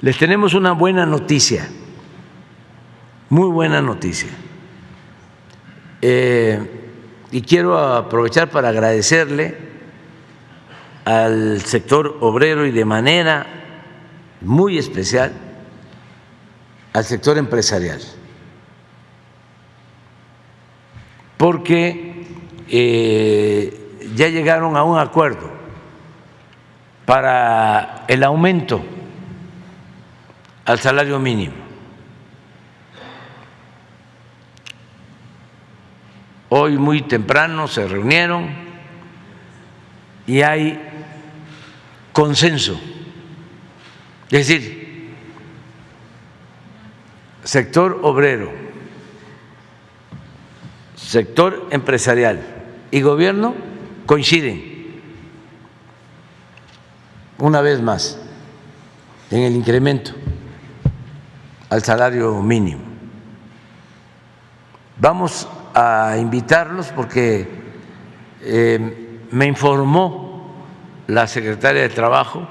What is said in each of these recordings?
les tenemos una buena noticia, muy buena noticia. Y quiero aprovechar para agradecerle al sector obrero y de manera muy especial al sector empresarial, porque ya llegaron a un acuerdo para el aumento al salario mínimo. Hoy muy temprano se reunieron y hay consenso, es decir, sector obrero, sector empresarial y gobierno coinciden una vez más en el incremento al salario mínimo. Vamos a invitarlos porque me informó la secretaria de Trabajo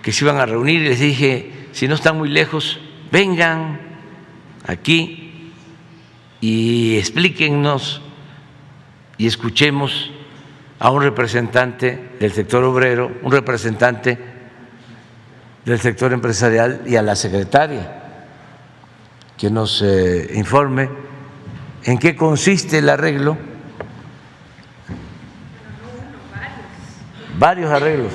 que se iban a reunir y les dije, si no están muy lejos, vengan aquí y explíquennos y escuchemos a un representante del sector obrero, un representante del sector empresarial y a la secretaria que nos informe en qué consiste el arreglo. Varios arreglos.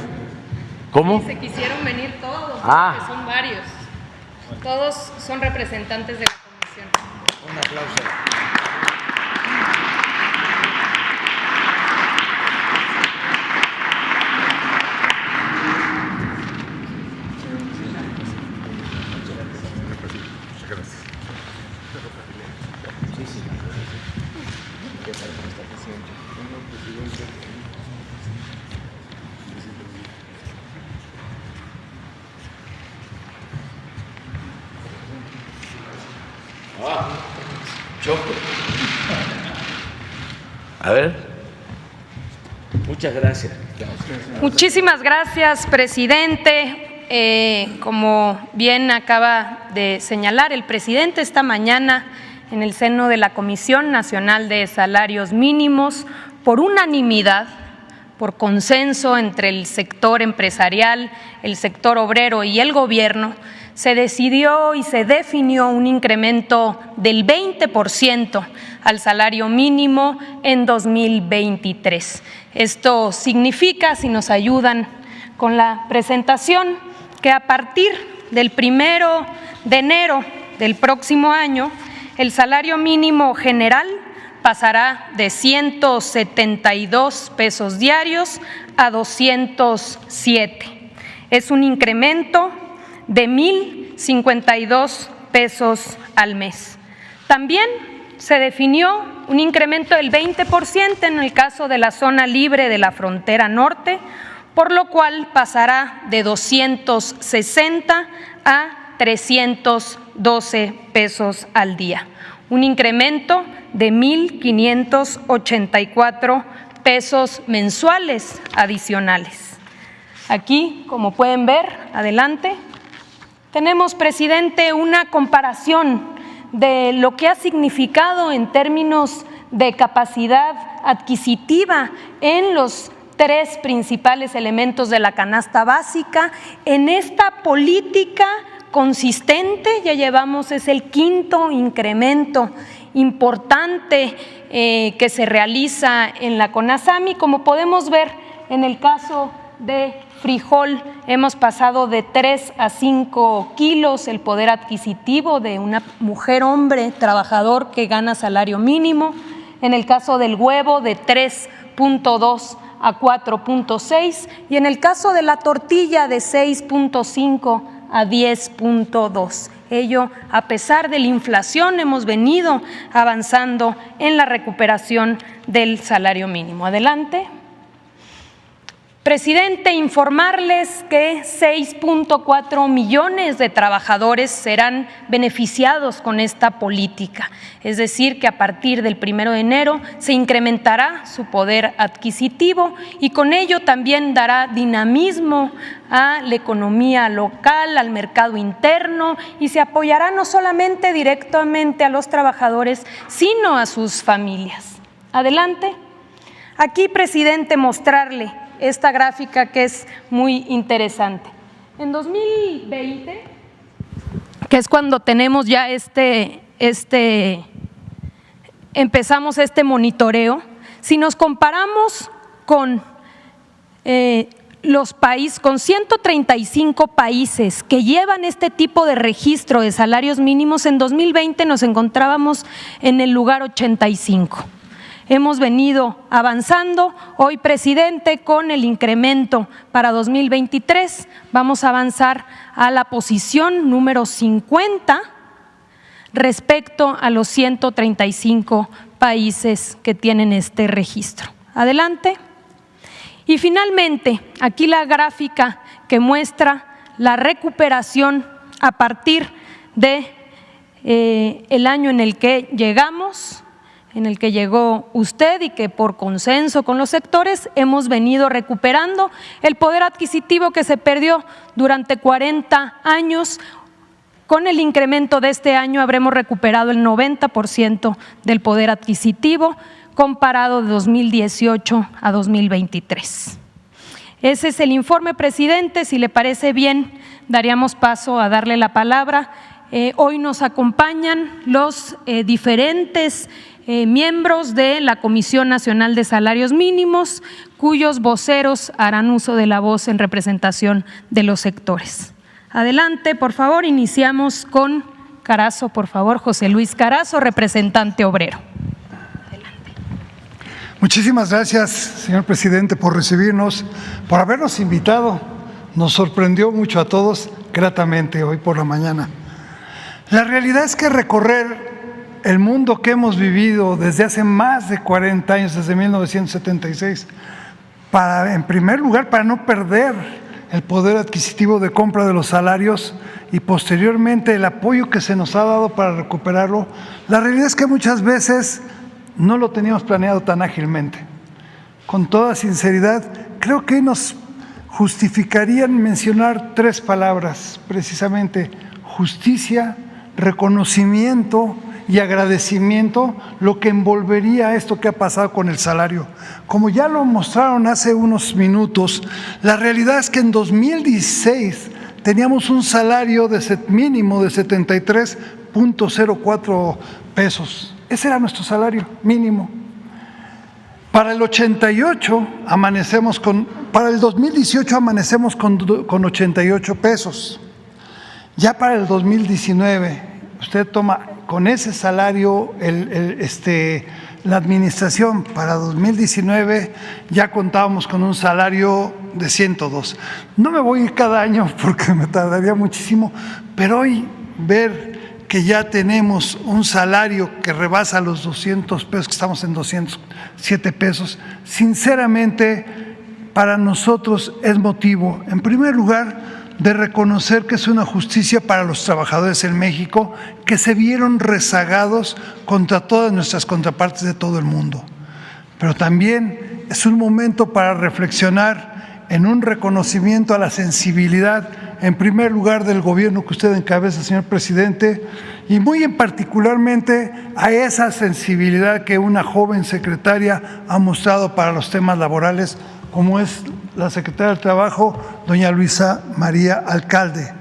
¿Cómo? Se quisieron venir todos, porque son varios. Todos son representantes de la comisión. Un aplauso. A ver, muchas gracias. Muchísimas gracias, presidente. Como bien acaba de señalar el presidente, esta mañana en el seno de la Comisión Nacional de Salarios Mínimos, por unanimidad, por consenso entre el sector empresarial, el sector obrero y el gobierno, se decidió y se definió un incremento del 20% al salario mínimo en 2023. Esto significa, si nos ayudan con la presentación, que a partir del 1 de enero del próximo año, el salario mínimo general pasará de 172 pesos diarios a 207. Es un incremento de 1,052 pesos al mes. También se definió un incremento del 20% en el caso de la zona libre de la frontera norte, por lo cual pasará de 260 a 312 pesos al día. Un incremento de 1,584 pesos mensuales adicionales. Aquí, como pueden ver, adelante, tenemos, presidente, una comparación de lo que ha significado en términos de capacidad adquisitiva en los tres principales elementos de la canasta básica. En esta política consistente ya llevamos, es el quinto incremento importante que se realiza en la CONASAMI. Como podemos ver en el caso de frijol, hemos pasado de 3 a 5 kilos el poder adquisitivo de una mujer, hombre, trabajador que gana salario mínimo. En el caso del huevo, de 3.2 a 4.6, y en el caso de la tortilla, de 6.5 a 10.2. Ello, a pesar de la inflación, hemos venido avanzando en la recuperación del salario mínimo. Adelante. Presidente, informarles que 6.4 millones de trabajadores serán beneficiados con esta política, es decir, que a partir del 1 de enero se incrementará su poder adquisitivo y con ello también dará dinamismo a la economía local, al mercado interno y se apoyará no solamente directamente a los trabajadores, sino a sus familias. Adelante. Aquí, presidente, mostrarle esta gráfica que es muy interesante. En 2020, que es cuando tenemos ya empezamos este monitoreo, si nos comparamos con con 135 países que llevan este tipo de registro de salarios mínimos, en 2020 nos encontrábamos en el lugar 85. Hemos venido avanzando. Hoy, presidente, con el incremento para 2023, vamos a avanzar a la posición número 50 respecto a los 135 países que tienen este registro. Adelante. Y finalmente, aquí la gráfica que muestra la recuperación a partir de el año en el que llegamos, en el que llegó usted y que por consenso con los sectores hemos venido recuperando el poder adquisitivo que se perdió durante 40 años. Con el incremento de este año habremos recuperado el 90% del poder adquisitivo comparado de 2018 a 2023. Ese es el informe, presidente. Si le parece bien, daríamos paso a darle la palabra. Hoy nos acompañan los diferentes miembros de la Comisión Nacional de Salarios Mínimos, cuyos voceros harán uso de la voz en representación de los sectores. Adelante, por favor, iniciamos con Carazo, por favor, José Luis Carazo, representante obrero. Adelante. Muchísimas gracias, señor presidente, por recibirnos, por habernos invitado. Nos sorprendió mucho a todos gratamente hoy por la mañana. La realidad es que recorrer el mundo que hemos vivido desde hace más de 40 años, desde 1976, en primer lugar, para no perder el poder adquisitivo de compra de los salarios y posteriormente el apoyo que se nos ha dado para recuperarlo, la realidad es que muchas veces no lo teníamos planeado tan ágilmente. Con toda sinceridad, creo que nos justificarían mencionar 3 palabras, precisamente: justicia, reconocimiento y agradecimiento, lo que envolvería esto que ha pasado con el salario. Como ya lo mostraron hace unos minutos, la realidad es que en 2016 teníamos un salario mínimo de 73.04 pesos. Ese era nuestro salario mínimo. Para el 2018 amanecemos con 88 pesos. Ya para el 2019, usted toma con ese salario, la administración para 2019 ya contábamos con un salario de 102. No me voy a ir cada año porque me tardaría muchísimo, pero hoy ver que ya tenemos un salario que rebasa los 200 pesos, que estamos en 207 pesos, sinceramente para nosotros es motivo, en primer lugar, de reconocer que es una justicia para los trabajadores en México que se vieron rezagados contra todas nuestras contrapartes de todo el mundo. Pero también es un momento para reflexionar en un reconocimiento a la sensibilidad, en primer lugar, del gobierno que usted encabeza, señor presidente, y muy en particularmente a esa sensibilidad que una joven secretaria ha mostrado para los temas laborales, como es la secretaria del Trabajo, doña Luisa María Alcalde.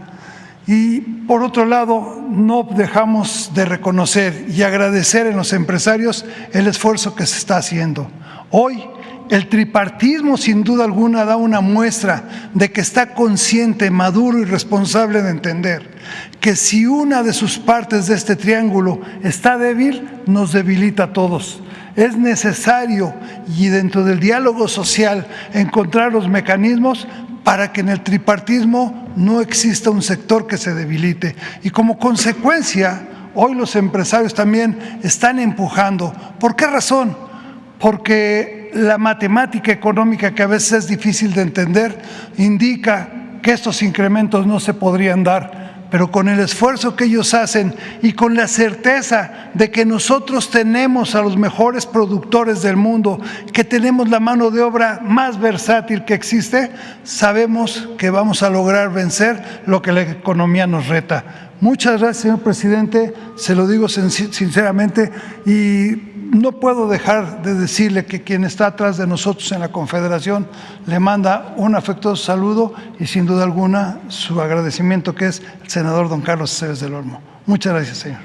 Y por otro lado, no dejamos de reconocer y agradecer en los empresarios el esfuerzo que se está haciendo. Hoy, el tripartismo sin duda alguna da una muestra de que está consciente, maduro y responsable de entender que si una de sus partes de este triángulo está débil, nos debilita a todos. Es necesario, y dentro del diálogo social, encontrar los mecanismos para que en el tripartismo no exista un sector que se debilite. Y como consecuencia, hoy los empresarios también están empujando. ¿Por qué razón? Porque la matemática económica, que a veces es difícil de entender, indica que estos incrementos no se podrían dar, pero con el esfuerzo que ellos hacen y con la certeza de que nosotros tenemos a los mejores productores del mundo, que tenemos la mano de obra más versátil que existe, sabemos que vamos a lograr vencer lo que la economía nos reta. Muchas gracias, señor presidente, se lo digo sinceramente, y no puedo dejar de decirle que quien está atrás de nosotros en la Confederación le manda un afectuoso saludo y sin duda alguna su agradecimiento, que es el senador don Carlos Aceves del Olmo. Muchas gracias, señor.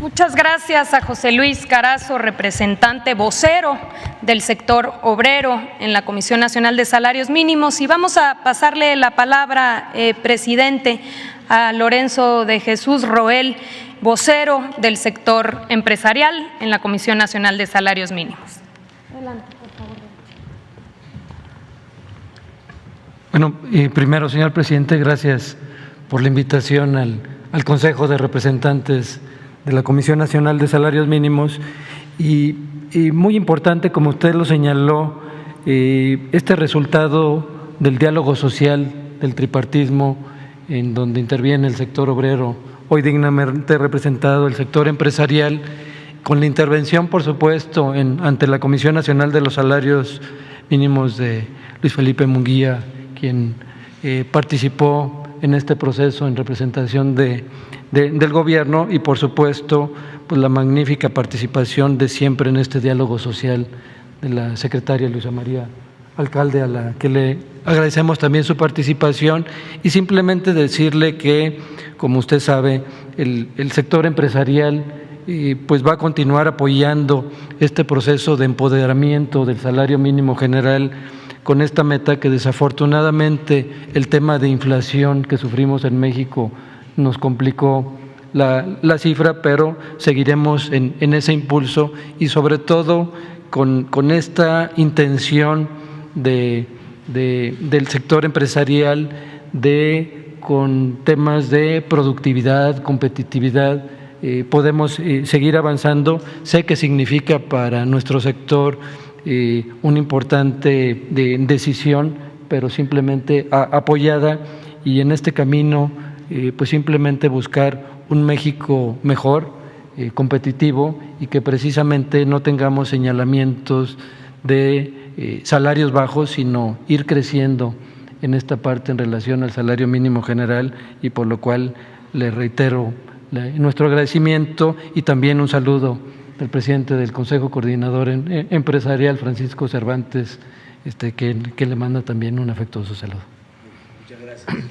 Muchas gracias a José Luis Carazo, representante vocero del sector obrero en la Comisión Nacional de Salarios Mínimos. Y vamos a pasarle la palabra, presidente, a Lorenzo de Jesús Roel, vocero del sector empresarial en la Comisión Nacional de Salarios Mínimos. Adelante, por favor. Bueno, primero, señor presidente, gracias por la invitación al Consejo de Representantes de la Comisión Nacional de Salarios Mínimos. Y muy importante, como usted lo señaló, este resultado del diálogo social, del tripartismo, en donde interviene el sector obrero, hoy dignamente representado el sector empresarial, con la intervención, por supuesto, ante la Comisión Nacional de los Salarios Mínimos de Luis Felipe Munguía, quien participó en este proceso en representación del gobierno, y por supuesto pues la magnífica participación de siempre en este diálogo social de la secretaria Luisa María Alcalde, a la que le agradecemos también su participación, y simplemente decirle que, como usted sabe, el sector empresarial pues va a continuar apoyando este proceso de empoderamiento del salario mínimo general, con esta meta que desafortunadamente el tema de inflación que sufrimos en México nos complicó la cifra, pero seguiremos en ese impulso, y sobre todo con esta intención del sector empresarial con temas de productividad, competitividad, podemos seguir avanzando. Sé que significa para nuestro sector una importante decisión, pero simplemente apoyada, y en este camino pues simplemente buscar un México mejor, competitivo, y que precisamente no tengamos señalamientos de salarios bajos, sino ir creciendo en esta parte en relación al salario mínimo general, y por lo cual le reitero nuestro agradecimiento, y también un saludo del presidente del Consejo Coordinador Empresarial, Francisco Cervantes, que le manda también un afectuoso saludo. Muchas gracias.